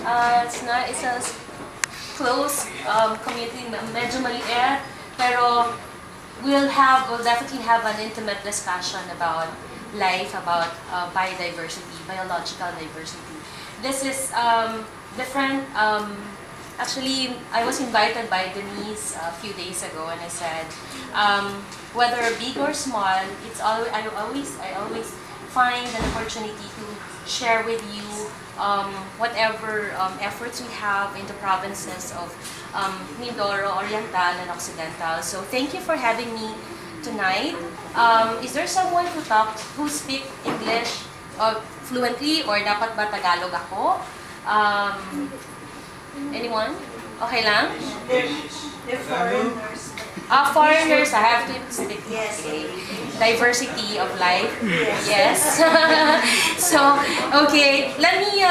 It's a close community, medyo maliit, pero we'll definitely have an intimate discussion about life, about biodiversity, biological diversity. This is different. Actually, I was invited by Denise a few days ago, and I said, whether big or small, I always find an opportunity to share with you whatever efforts we have in the provinces of Mindoro, Oriental, and Occidental. So thank you for having me tonight. Is there someone who speak English fluently, or dapat ba Tagalog ako? Anyone? Okay lang? They're foreigners. Foreigners, I have to speak. Yes. Okay. Diversity of life. Yes. So, okay. Let me,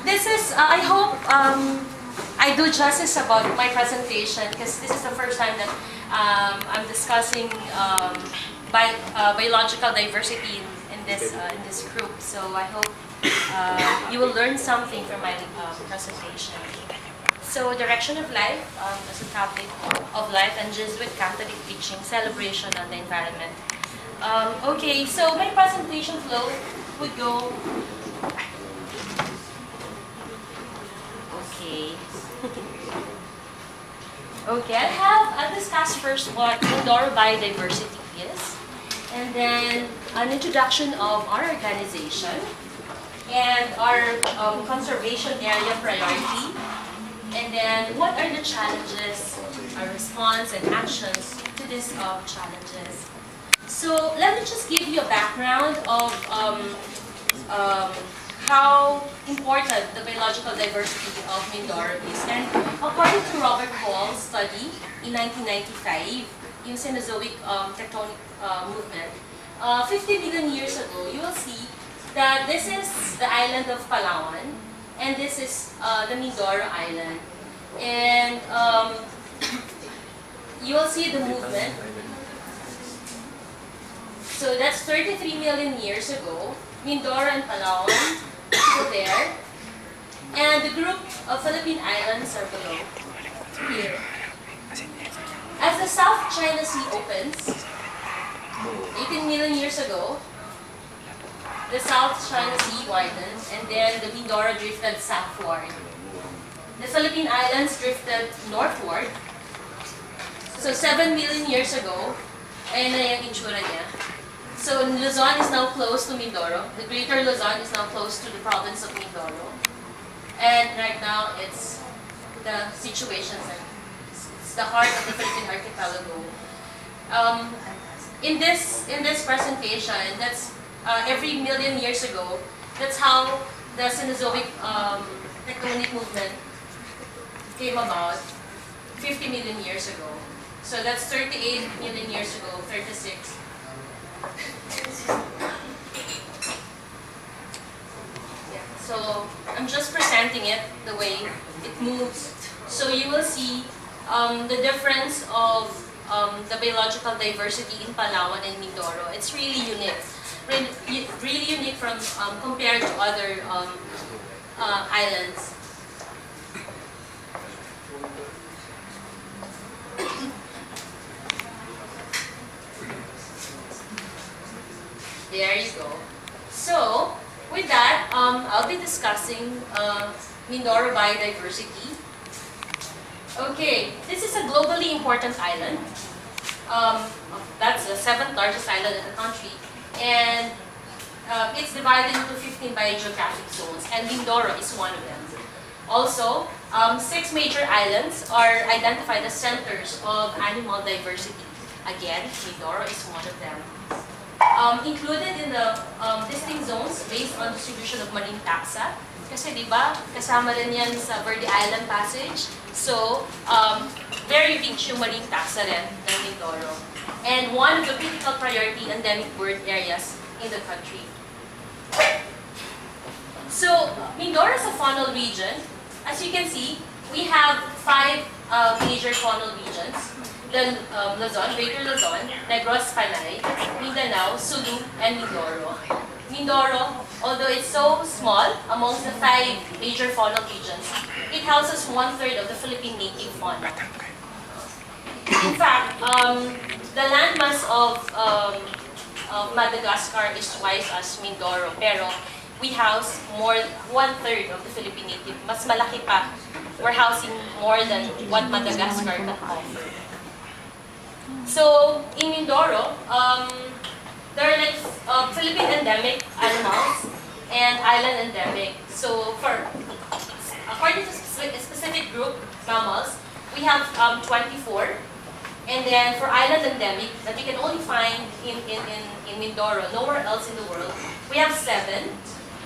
this is, I hope I do justice about my presentation, because this is the first time that I'm discussing biological diversity in this group. So I hope you will learn something from my presentation. So, Direction of Life as a topic of life and Jesuit Catholic teaching, celebration of the environment. Okay, so my presentation flow would go. Okay. Okay, I'll discuss first what Mindoro biodiversity is, and then an introduction of our organization and our conservation area priority. And then, what are the challenges, our response, and actions to these challenges? So, let me just give you a background of how important the biological diversity of Mindoro is. And according to Robert Hall's study in 1995, yung Cenozoic tectonic movement, 50 million years ago, you will see that this is the island of Palawan, and this is the Mindoro Island. And you will see the movement. So that's 33 million years ago. Mindoro and Palawan are there. And the group of Philippine Islands are below here. As the South China Sea opens, 18 million years ago, the South China Sea widened, and then the Mindoro drifted southward. The Philippine Islands drifted northward. So 7 million years ago, ayan na yung itsura niya. So Luzon is now close to Mindoro. The Greater Luzon is now close to the province of Mindoro. And right now, it's the situation. It's the heart of the Philippine archipelago. In this presentation, that's every million years ago, that's how the Cenozoic tectonic movement came about 50 million years ago. So that's 38 million years ago, 36. Yeah, so I'm just presenting it the way it moves. So you will see the difference of the biological diversity in Palawan and Mindoro. It's really unique. Really unique from compared to other islands. There you go. So with that, I'll be discussing Mindoro biodiversity. Okay, this is a globally important island. That's the 7th largest island in the country. And it's divided into 15 biogeographic zones, and Mindoro is one of them. Also, 6 major islands are identified as centers of animal diversity. Again, Mindoro is one of them. Included in the distinct zones based on distribution of marine taxa. Kasi di ba, kasama rin yan sa Verde Island Passage. So, very rich yung marine taxa rin ng Mindoro. And one of the critical priority endemic bird areas in the country. So, Mindoro is a faunal region. As you can see, we have 5 major faunal regions. The Luzon, Greater Luzon, Negros, Panay, Mindanao, Sulu, and Mindoro. Mindoro, although it's so small amongst the 5 major faunal regions, it houses 1/3 of the Philippine native fauna. In fact, the landmass of Madagascar is twice as Mindoro, pero we house more 1/3 of the Philippine native. Mas malaki pa. We're housing more than what Madagascar can offer. So in Mindoro, there are like Philippine endemic animals and island endemic. So according to a specific group mammals, we have 24. And then for island endemic, that you can only find in Mindoro, nowhere else in the world, we have 7.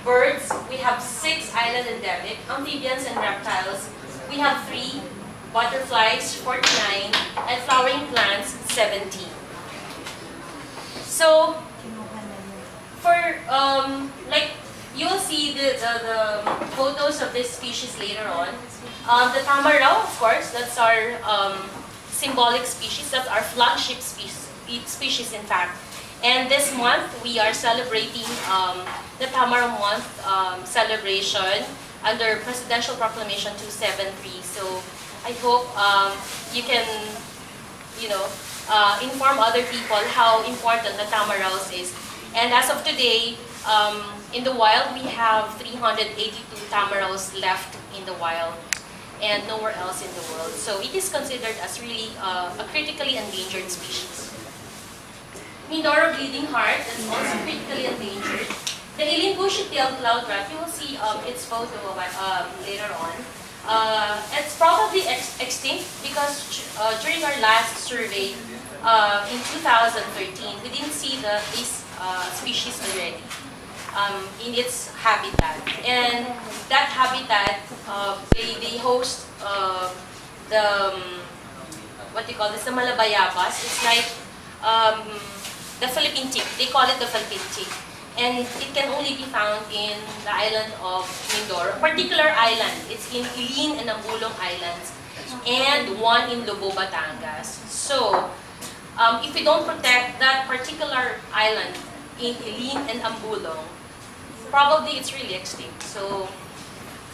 Birds, we have 6 island endemic. Amphibians and reptiles, we have 3. Butterflies, 49. And flowering plants, 17. So, for, like, you'll see the photos of this species later on. The tamarao, of course, that's our symbolic species. That's our flagship species, in fact. And this month, we are celebrating the Tamarao Month celebration under Presidential Proclamation 273. So, I hope you can, inform other people how important the tamaraos is. And as of today, in the wild, we have 382 tamaraos left in the wild and nowhere else in the world. So it is considered as really a critically endangered species. Mindoro bleeding heart is also critically endangered. The Alien bushy-tailed cloud rat, you will see its photo later on. It's probably extinct because during our last survey in 2013, we didn't see this species already in its habitat. And that habitat, they host what they call this, the Malabayabas. It's like the Philippine tick. They call it the Philippine tick. And it can only be found in the island of Mindoro, a particular island. It's in Ilin and Ambulong Islands, and one in Lobo, Batangas. So, if we don't protect that particular island in Ilin and Ambulong, probably it's really extinct. So,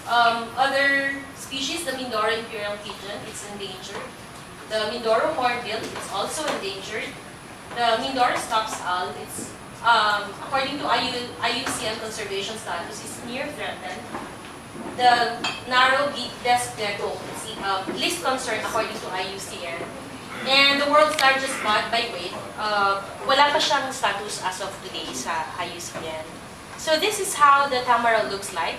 other species, the Mindoro imperial pigeon, it's endangered. The Mindoro hornbill, it's also endangered. The Mindoro stocks owl, it's according to IUCN conservation status, is near threatened. The narrow-beaked desk gecko is least concern according to IUCN. And the world's largest bat by weight, wala pa siyang status as of today sa IUCN. So this is how the tamarao looks like.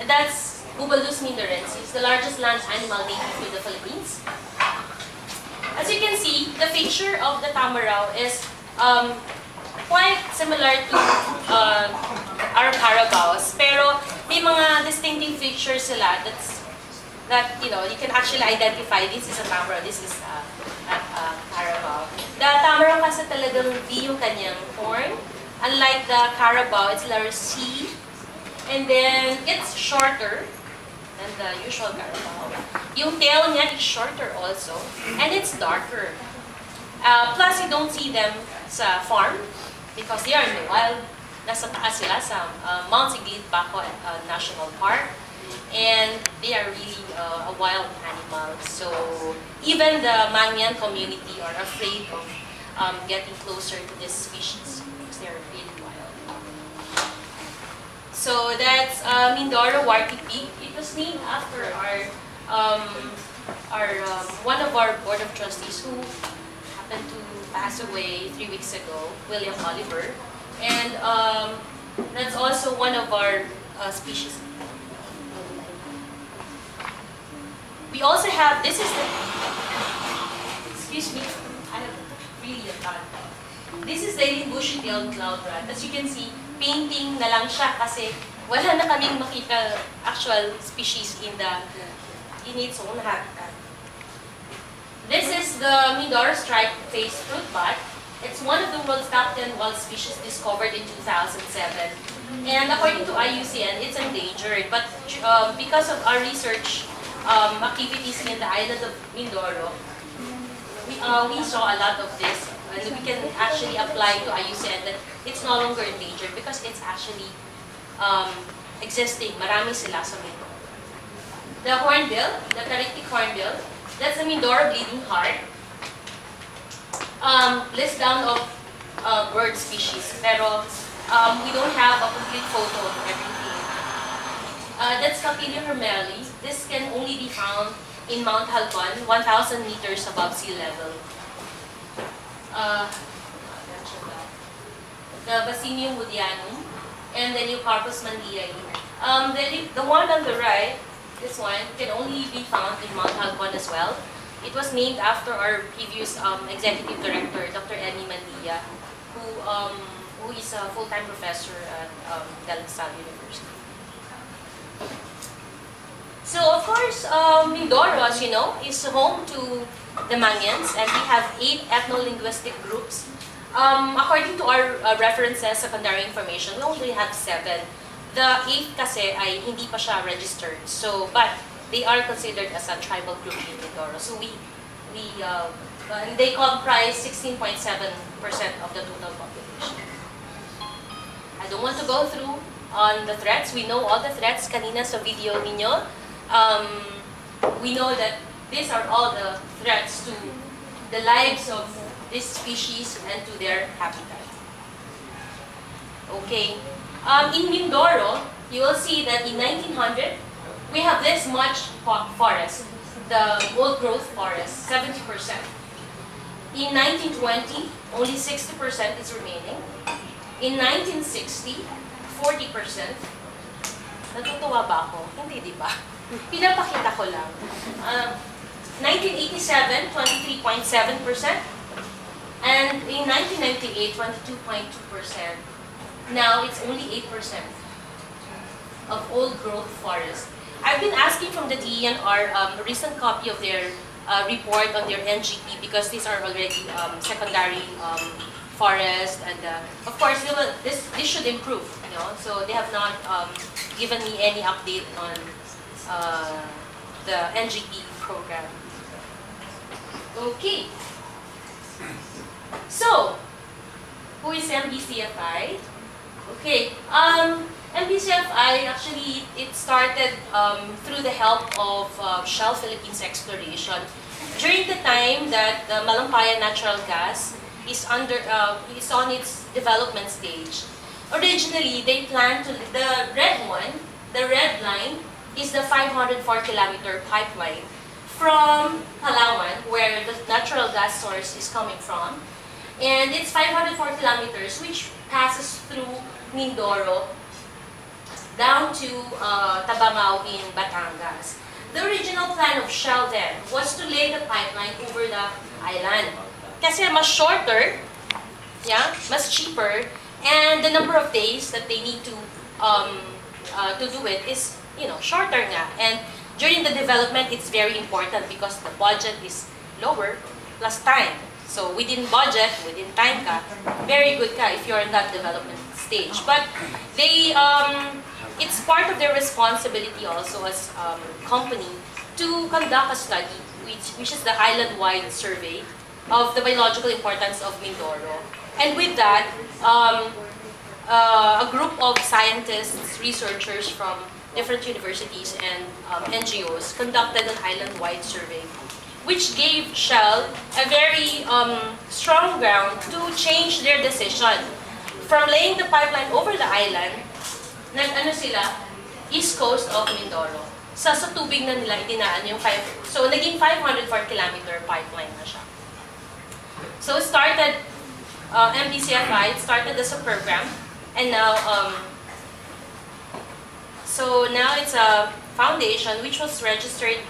That's Bubalus mindorensis, the largest land animal native to the Philippines. As you can see, the feature of the tamarao is quite similar to our carabaos, pero may mga distinctive features sila that you can actually identify. This is a tamarao, this is a carabao. The tamarao kasi talagang V yung kanyang horn. Unlike the carabao, it's letter C, and then it's shorter than the usual carabao. Yung tail niya is shorter also, and it's darker. Plus, you don't see them sa farm because they are in the wild. Nasa taas sila sa Mount Siglit Baco National Park, and they are really a wild animal. So even the Mangyan community are afraid of getting closer to this species because they are really wild. So that's Mindoro Warty Peak. It was named after one of our board of trustees who happened to pass away 3 weeks ago, William Oliver, and that's also one of our species. We also have, this is the, excuse me, I have really a bad thought. This is the Alien bushy-tailed cloud rat. As you can see, painting na lang siya kasi wala na kaming makita actual species in its own habitat. This is the Mindoro striped-faced fruit bat. It's one of the world's top 10 wild species discovered in 2007. And according to IUCN, it's endangered. But because of our research activities in the island of Mindoro, we saw a lot of this and we can actually apply to IUCN that it's no longer endangered because it's actually existing. Marami sila sa Mindoro. The hornbill, the Caritic hornbill, that's the Mindoro bleeding heart. List down of bird species, pero we don't have a complete photo of everything. That's Capilla hermeli. This can only be found in Mount Halcon, 1,000 meters above sea level. The Vaccinium woodianum and the Leucarpus mandiae. The one on the right, this one, can only be found in Mount Halcon as well. It was named after our previous executive director, Dr. Emmy Mandia, who is a full-time professor at De La Salle University. So of course, Mindoro, as you know, is home to the Mangyans, and we have 8 ethno-linguistic groups. According to our references, secondary information, we only have 7. The 8 kasi ay hindi pa siya registered. So, but they are considered as a tribal group in Mindoro. So they comprise 16.7% of the total population. I don't want to go through on the threats. We know all the threats kanina sa video ninyo. We know that these are all the threats to the lives of this species and to their habitat. Okay. In Mindoro, you will see that in 1900, we have this much forest, the old growth forest, 70%. In 1920, only 60% is remaining. In 1960, 40%. Natutuwa ba ako? Hindi, di ba? Pinapakita ko lang. 1987, 23.7%. And in 1998, 22.2%. Now, it's only 8% of old growth forest. I've been asking from the DENR a recent copy of their report on their NGP because these are already secondary forest, and of course this should improve. You know, so they have not given me any update on the NGP program. Okay. So, who is MBCFI? Okay. MBCFI, actually, it started through the help of Shell Philippines exploration. During the time that the Malampaya natural gas is on its development stage, originally they planned to, the red line, is the 504-kilometer pipeline from Palawan, where the natural gas source is coming from. And it's 504 kilometers, which passes through Mindoro down to Tabangao in Batangas. The original plan of Shell then was to lay the pipeline over the island. Kasi mas shorter, yeah, mas cheaper, and the number of days that they need to do it is, you know, shorter nga. And during the development, it's very important because the budget is lower plus time. So within budget, within time ka, very good ka if you're in that development stage. But they, it's part of their responsibility also as company to conduct a study, which is the island-wide survey of the biological importance of Mindoro. And with that, a group of scientists, researchers from different universities and NGOs conducted an island-wide survey, which gave Shell a very strong ground to change their decision from laying the pipeline over the island, ano sila, east coast of Mindoro. Sa tubig na nila itinaan yung so naging 504-kilometer pipeline na siya. So it started, MDCFI, it started as a program, and now, so now it's a foundation which was registered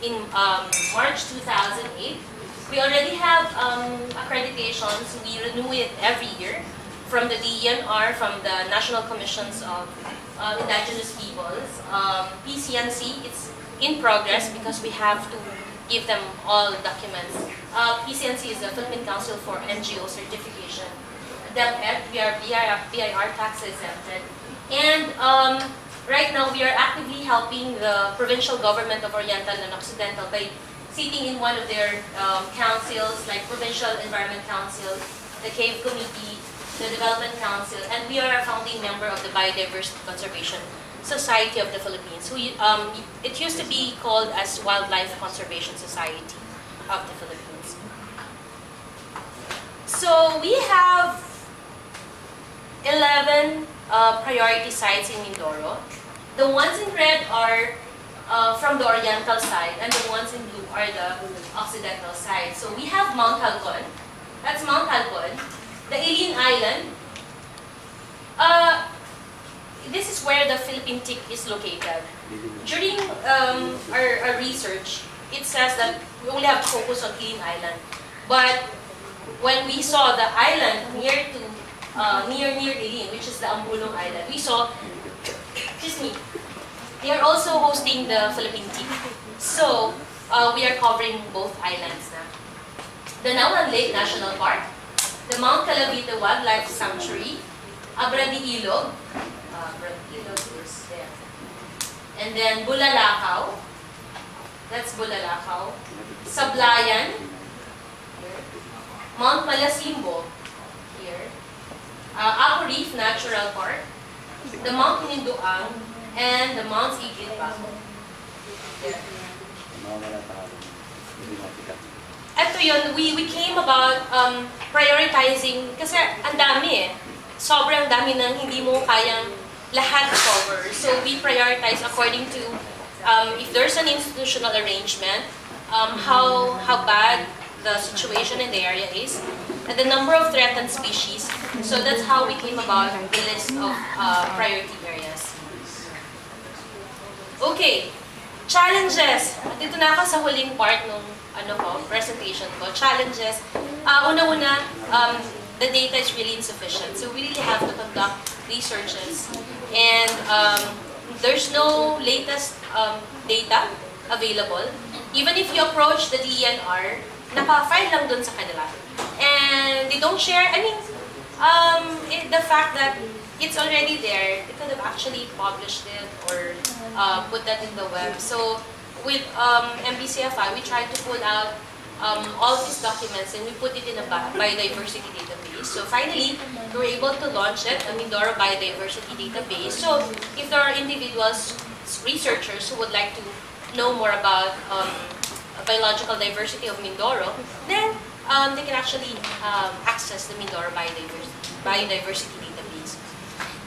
in March 2008. We already have accreditations. We renew it every year from the DENR, from the National Commissions of Indigenous Peoples. PCNC, it's in progress because we have to give them all documents. PCNC is the Philippine Council for NGO Certification. DepEd, we are BIR tax exempted. And right now, we are actively helping the provincial government of Oriental and Occidental by sitting in one of their councils, like Provincial Environment Council, the Cave Committee, the Development Council, and we are a founding member of the Biodiversity Conservation Society of the Philippines. It used to be called as Wildlife Conservation Society of the Philippines. So we have 11 priority sites in Mindoro. The ones in red are from the oriental side, and the ones in blue are the occidental side. So we have Mount Halcon. That's Mount Halcon. The Alien Island. This is where the Philippine tick is located. During our research, it says that we only have to focus on Alien Island. But when we saw the island near Alien, which is the Ambulong Island, we saw, excuse me, they are also hosting the Philippine tick. So we are covering both islands now. The Nauman Lake National Park, the Mount Calavite Wildlife Sanctuary, Abra de Ilog, is there. And then Bulalakaw, that's Bulalakaw, Sablayan, here. Mount Malasimbo, here. Ako Reef Natural Park, the Mount Ninduang, and the Mount Igit Baco. There. Ito yun, we came about prioritizing, kasi ang dami eh. Sobrang dami nang hindi mo kayang lahat cover. So we prioritize according to if there's an institutional arrangement, how bad the situation in the area is, and the number of threatened species. So that's how we came about the list of priority areas. Okay, challenges. Dito na ako sa huling part ng presentation ko. Challenges. Una-una, the data is really insufficient. So we really have to conduct researches. And there's no latest data available. Even if you approach the DENR, naka-file lang dun sa kanila. And they don't share, the fact that it's already there, they could have actually published it or put that in the web. So with MBCFI, we tried to pull out all these documents and we put it in a biodiversity database. So finally, we were able to launch it, a Mindoro Biodiversity Database. So if there are individuals, researchers who would like to know more about biological diversity of Mindoro, then they can actually access the Mindoro Biodiversity Database.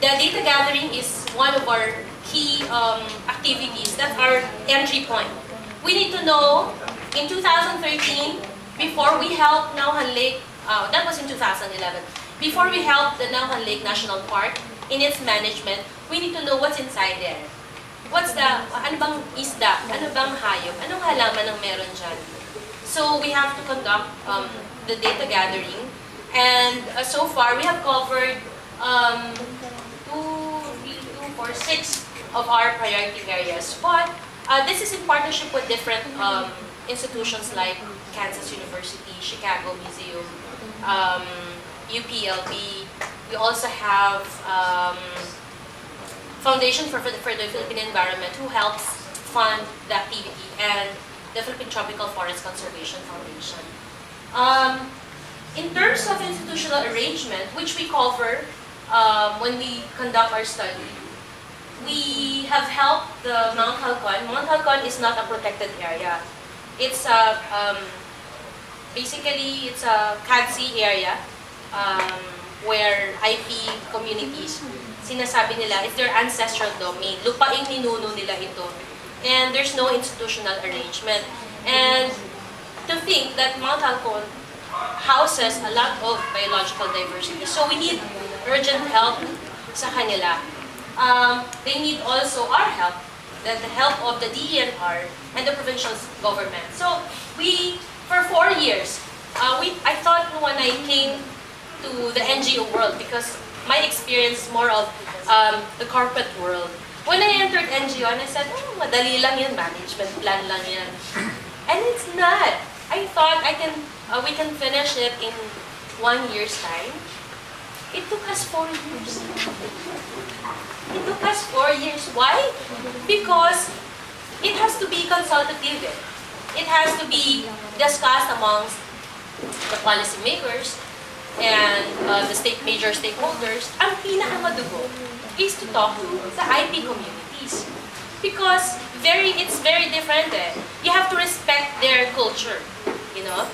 The data gathering is one of our key activities. That's our entry point. We need to know, in 2013, before we helped Nauhan Lake, that was in 2011, before we helped the Nauhan Lake National Park in its management, we need to know what's inside there. What's the, ano bang isda, ano bang hayop, anong halaman ang meron dyan. So we have to conduct the data gathering, and so far we have covered 6 of our priority areas. But this is in partnership with different institutions like Kansas University, Chicago Museum, UPLB. We also have Foundation for the Philippine Environment, who helps fund the activity, and the Philippine Tropical Forest Conservation Foundation. In terms of institutional arrangement, which we cover when we conduct our study, we have helped the Mount Halcon. Mount Halcon is not a protected area. It's basically it's a CADC area where IP communities, sinasabi nila, it's their ancestral domain. Lupaing ninuno nila ito. And there's no institutional arrangement. And to think that Mount Halcon houses a lot of biological diversity. So we need urgent help sa kanila. They need also our help, the help of the DENR and the provincial government. So we, for 4 years, I thought when I came to the NGO world, because my experience is more of the corporate world. When I entered NGO, and I said, oh, madali lang yan, management plan lang yan. And it's not. I thought we can finish it in 1 year's time. It took us 4 years. It took us 4 years. Why? Because it has to be consultative. it has to be discussed amongst the policymakers and the major stakeholders. Ang pinakamadugo is to talk to the IP communities. Because it's very different eh. You have to respect their culture, you know.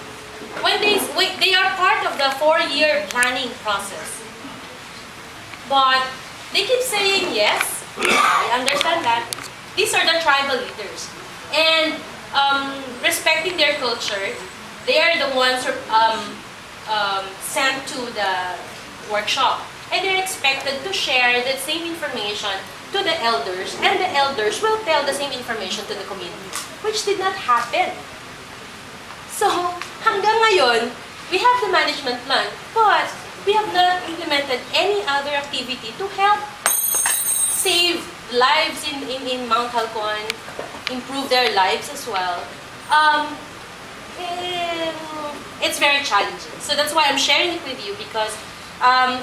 When they are part of the 4-year planning process. But they keep saying yes, I understand that. These are the tribal leaders. And respecting their culture, they are the ones sent to the workshop. And they're expected to share that same information to the elders, and the elders will tell the same information to the community, which did not happen. So, hanggang ngayon, we have the management plan, but we have not implemented any other activity to help save lives in Mount Halcon, improve their lives as well. It's very challenging. So that's why I'm sharing it with you, because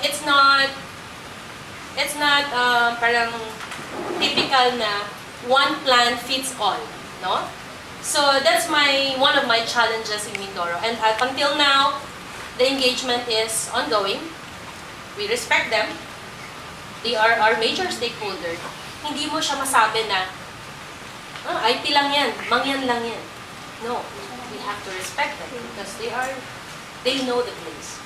it's not parang typical na one plan fits all, no? So that's one of my challenges in Mindoro. And up until now, the engagement is ongoing. We respect them. They are our major stakeholder. Hindi mo siya masabi na, IP lang yan, mangyan lang yan. No, we have to respect them because they know the place.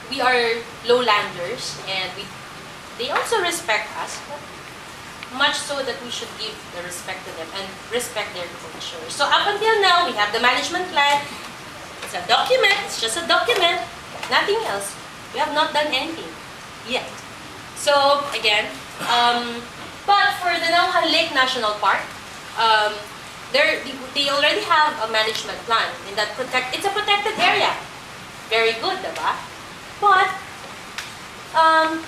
We are lowlanders, and they also respect us, but much so that we should give the respect to them and respect their culture. So up until now, we have the management plan. It's a document. It's just a document. Nothing else. We have not done anything yet. So again, but for the Nauhan Lake National Park, they already have a management plan in that it's a protected area. Very good, diba? But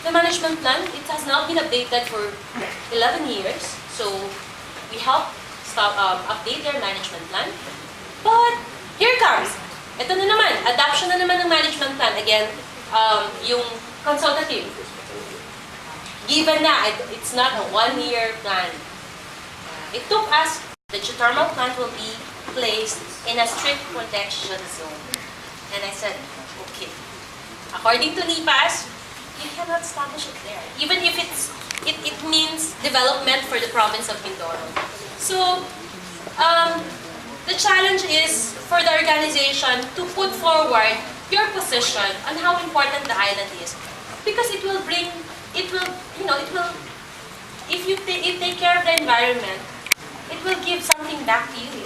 the management plan, it has not been updated for 11 years. So we help update their management plan. But here comes. Ito na naman, adoption na naman ng management plan. Again, yung consultative. Given na, it's not a 1-year plan. It took us, the geothermal plant will be placed in a strict protection zone. And I said, okay. According to NIPAS, you cannot establish it there. Even if it means development for the province of Mindoro. So, the challenge is for the organization to put forward your position on how important the island is. Because if you take care of the environment, it will give something back to you.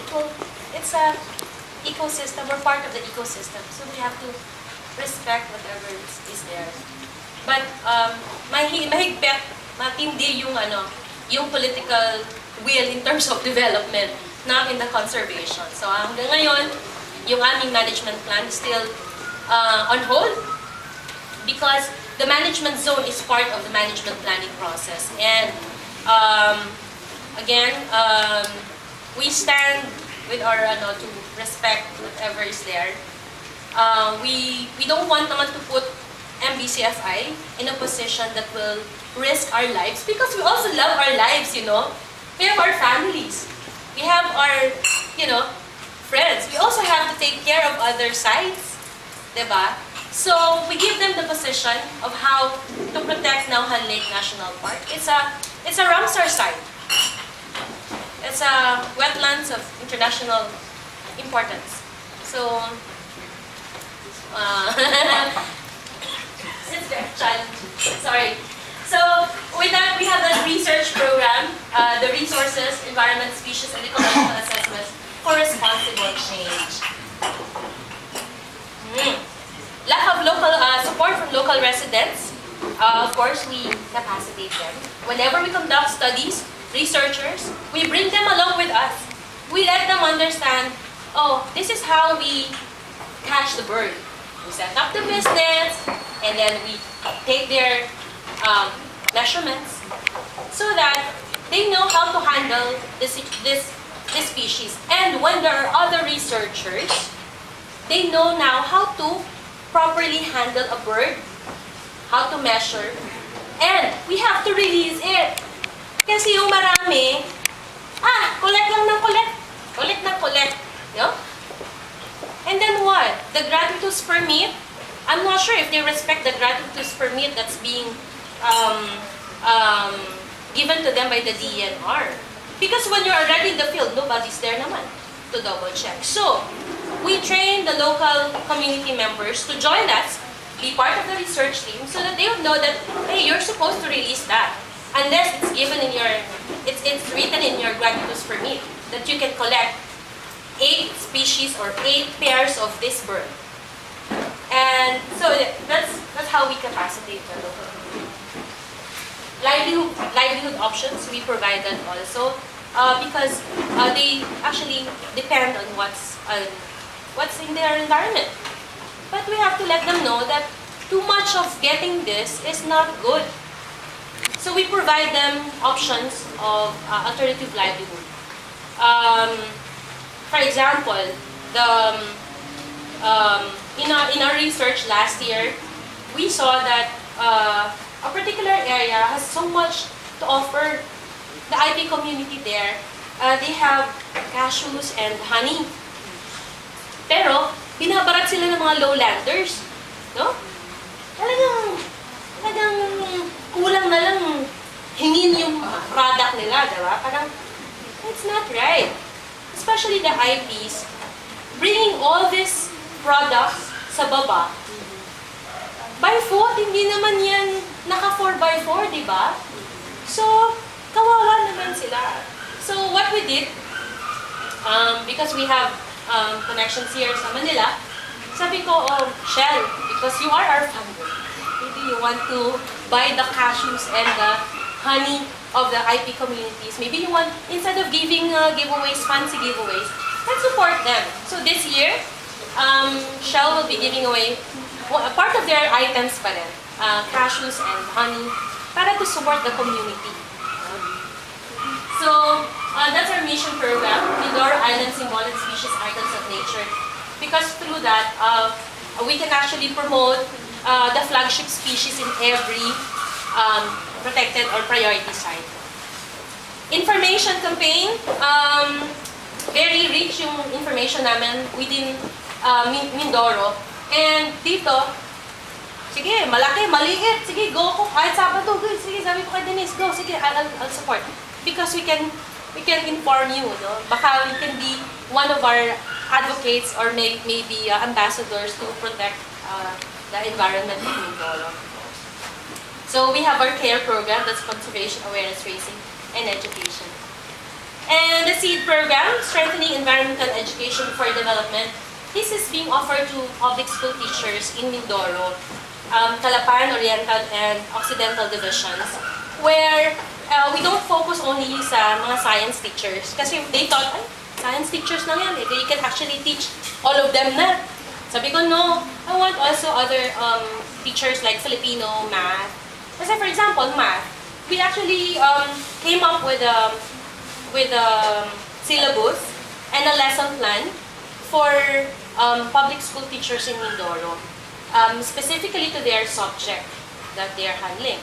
It's a ecosystem, or part of the ecosystem. So we have to respect whatever is there. But mahigpit, matindi yung political will in terms of development, not in the conservation. So hanggang ngayon, yung aming management plan is still on hold because the management zone is part of the management planning process. And again, we stand with our to respect whatever is there. We don't want naman to put MBCFI in a position that will risk our lives, because we also love our lives, you know. We have our families. We have our, friends. We also have to take care of other sites, diba? So we give them the position of how to protect Nauhan Lake National Park. It's a Ramsar site. It's a wetlands of international importance. So it's very challenging. Sorry. So with that, we have the research program, the resources, environment, species, and ecological assessments for responsible change. Lack of local support from local residents. Of course, we capacitate them. Whenever we conduct studies, researchers, we bring them along with us. We let them understand, oh, this is how we catch the bird. We set up the business, and then we take their measurements so that they know how to handle this species. And when there are other researchers, they know now how to properly handle a bird, how to measure, and we have to release it. Kasi yung marami, collect lang ng collect. And then what? The gratuitous permit, I'm not sure if they respect the gratuitous permit that's being given to them by the DENR. Because when you're already in the field, nobody's there naman to double check. So, we train the local community members to join us, be part of the research team, so that they would know that, hey, you're supposed to release that. Unless it's given in your, it's written in your gratuitous permit that you can collect 8 species or 8 pairs of this bird. And so that's how we capacitate the local community. Livelihood options, we provide that also because they actually depend on what's in their environment. But we have to let them know that too much of getting this is not good. So we provide them options of alternative livelihood. For example, in our research last year, we saw that a particular area has so much to offer the IP community there. They have cashews and honey. Pero, binabarat sila ng mga lowlanders. No? Talagang kulang na lang hingin yung product nila, diba? Parang, it's not right. Especially the IPs, bringing all these products sa baba. By foot, hindi naman yan naka 4x4, di ba? So, kawawa naman sila. So, what we did, because we have connections here sa Manila, sabi ko, oh, Shell, because you are our funder, maybe you want to buy the cashews and the honey of the IP communities. Maybe you want, instead of giving giveaways, fancy giveaways, let's support them. So this year, Shell will be giving away a part of their items pa rin, cashews and honey, para to support the community. So that's our mission program, Mindoro Island Symbolic Species Items of Nature. Because through that, we can actually promote the flagship species in every protected or priority site. Information campaign, very rich yung information namin within Mindoro. And dito, sige, malaki, maliit, sige, go ko, kahit Sabado, good, sige, sabi ko kay Denise, go, sige, I'll support. Because we can inform you, no? Baka we can be one of our advocates or maybe ambassadors to protect the environment in Mindoro. So we have our CARE program, that's Conservation Awareness Raising and Education. And the SEED program, Strengthening Environmental Education for Development. This is being offered to public school teachers in Mindoro, Calapan, Oriental, and Occidental divisions, where we don't focus only sa mga science teachers. Kasi they thought, ay, science teachers lang yan, eh. They can actually teach all of them na. Sabi ko, no, I want also other teachers like Filipino, math. Kasi for example, math, we actually came up with a syllabus and a lesson plan for public school teachers in Mindoro, specifically to their subject that they are handling.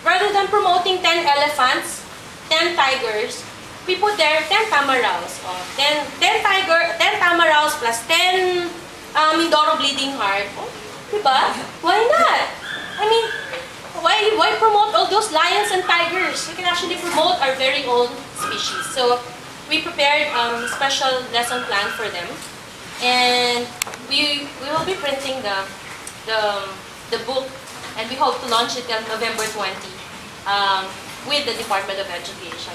Rather than promoting 10 elephants, 10 tigers, we put there 10 tamaraws. 10 tamaraws plus 10 Mindoro bleeding heart. Oh, diba? Why not? I mean, why promote all those lions and tigers? We can actually promote our very own species. So we prepared special lesson plan for them, and we will be printing the book, and we hope to launch it on November 20 with the Department of Education.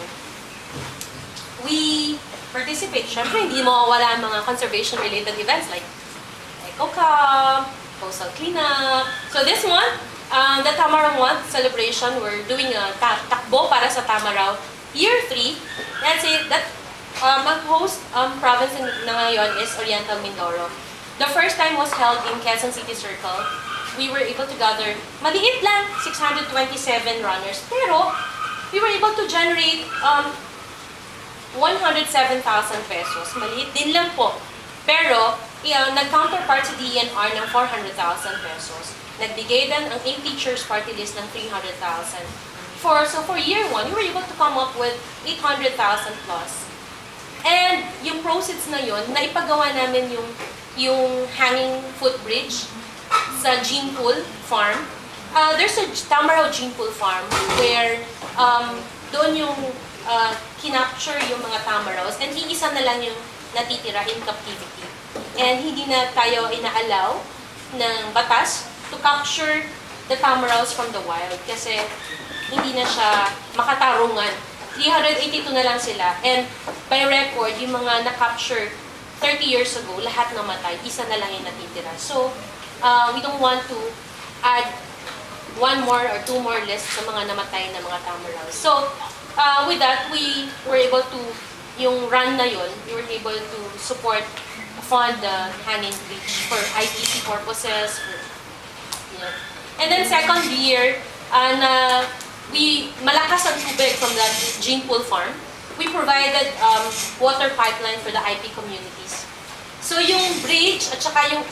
We participate, syempre hindi mawawala ang mga conservation-related events like Eco-Camp, coastal cleanup. So this one, the Tamaraw Month celebration, we're doing a takbo para sa Tamaraw Year 3. Let's say that mag-host province na ngayon is Oriental Mindoro. The first time was held in Quezon City Circle. We were able to gather, maliit lang, 627 runners. Pero, we were able to generate 107,000 pesos. Maliit din lang po. Pero, nag-counterpart si DENR ng 400,000 pesos. Nagbigay din ang 8 teachers party list ng 300,000. So for year 1, we were able to come up with 800,000 plus. And yung proceeds na yun, naipagawa namin yung yung hanging footbridge sa gene pool farm. There's a Tamaraw gene pool farm where doon yung kinapture yung mga tamaraws and iisa na lang yung natitira in captivity. And hindi na tayo inaalaw ng batas to capture the tamaraws from the wild kasi hindi na siya makatarungan. 382 na lang sila. And by record, yung mga na-capture 30 years ago, lahat namatay. Isa na lang yung natitira. So, we don't want to add one more or two more lists sa mga namatay na mga tamaraws. So, with that, we were able to, yung run na yun, we were able to fund the hanging bridge for ITC purposes. And then second year, malakas ang tubig from the gene pool farm. We provided water pipeline for the IP communities. So yung bridge at saka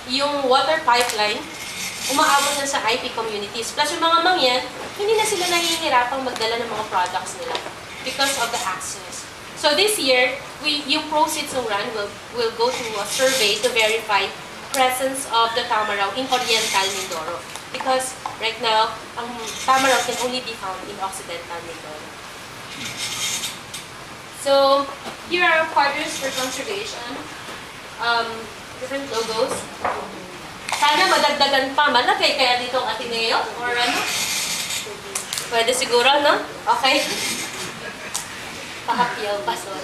yung water pipeline, umaabot na sa IP communities. Plus yung mga mangyan, hindi na sila nahihirapang magdala ng mga products nila because of the access. So this year, yung proceeds ng run will go to a survey to verify presence of the tamaraw in Oriental Mindoro. Because right now, ang tamaraw can only be found in Occidental Mindoro. So here are our partners for conservation. Different logos. Sana madagdagan pa. Malagay kaya dito ang Ateneo? Or ano? Pwede siguro, no? Okay. Pahapyaw pa, sorry.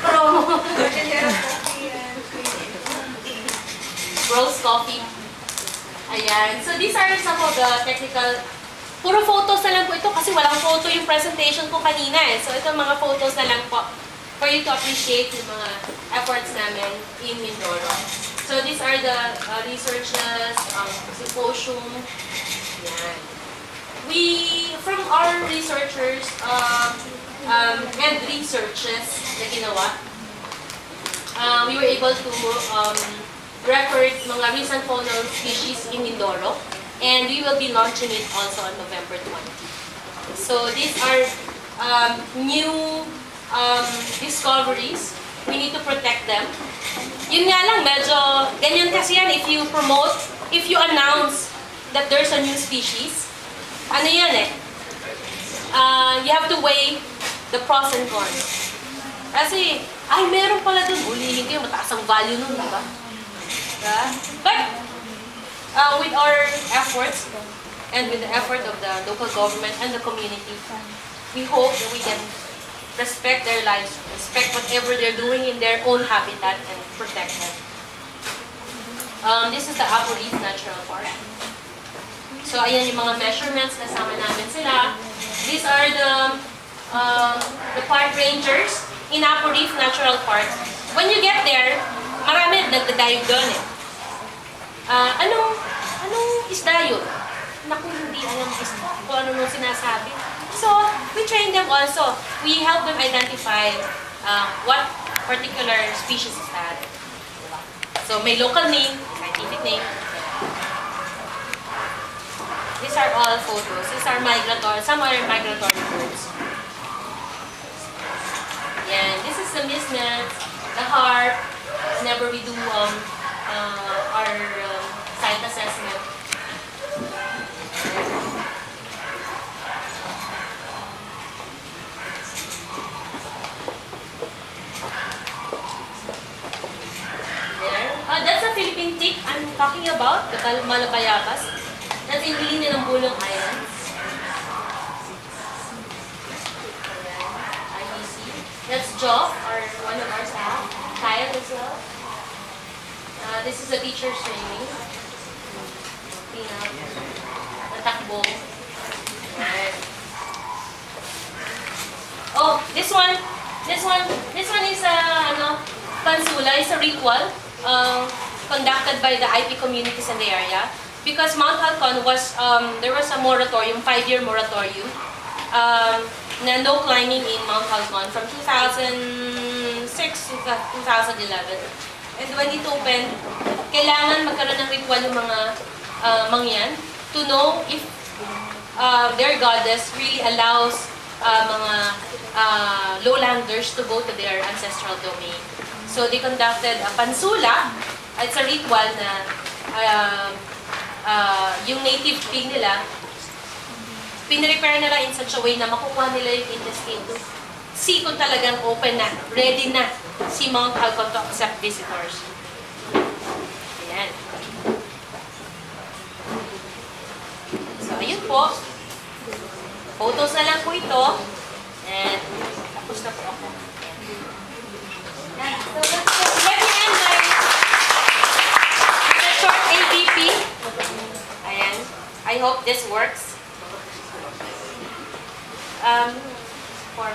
Promo. Rose Coffee. Ayan. So these are some of the technical. Puro photos na lang po ito kasi walang photo yung presentation ko kanina eh. So ito mga photos na lang po for you to appreciate yung mga efforts namin in Mindoro. So these are the researches, symposium. Yan. From our researchers and researches na ginawa, we were able to record mga recent faunal species in Mindoro, and we will be launching it also on November 20. So these are new discoveries. We need to protect them. Yun nga lang, medyo ganyan kasi yan if you promote, if you announce that there's a new species. Ano yan eh? You have to weigh the pros and cons. Kasi, ay meron pala dun, ulihin kayo, mataas ang value nun, diba? But, with our efforts, and with the effort of the local government and the community, we hope that we can respect their lives, respect whatever they're doing in their own habitat, and protect them. This is the Apo Reef Natural Park. So, ayan yung mga measurements, kasama namin sila. These are the park rangers in Apo Reef Natural Park. When you get there, marami nagda-dive doon eh. Anong isda yun? Naku, hindi alam kung ano nung sinasabi. So, we train them also. We help them identify what particular species is that. So, may local name, scientific name. These are all photos. These are migratory, some are migratory birds. Yeah, this is the misnet, the harp. Whenever we do our site assessment. That's a Philippine tick I'm talking about, the Malabayabas. That's in Bulong Islands. IBC. That's Joff, one of our staff. Kyle as well. This is a teacher's training. Natakbo. Oh, this one is pansula, is a ritual conducted by the IP communities in the area. Because Mount Halcon was, there was a moratorium, 5-year moratorium, na no climbing in Mount Halcon from 2006 to 2011. And when it opened, kailangan magkaroon ng ritual yung mga mangyan to know if their goddess really allows mga lowlanders to go to their ancestral domain. So they conducted a pansula. It's a ritual na yung native pig nila, pinrepair nila in such a way na makukuha nila yung intestine to see kung talagang open na, ready na si Mount Halcon to accept visitors. Ayan. So, ayun po. Photos na lang po ito. And, tapos na po ako. Ayan. So, let me end my short ABP. Ayan. I hope this works. For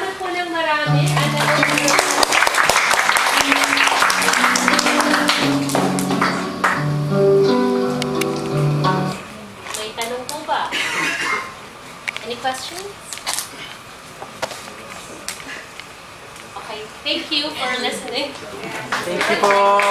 salamat po ng marami. May tanong po ba? Any questions? Okay, thank you for listening. Thank you po.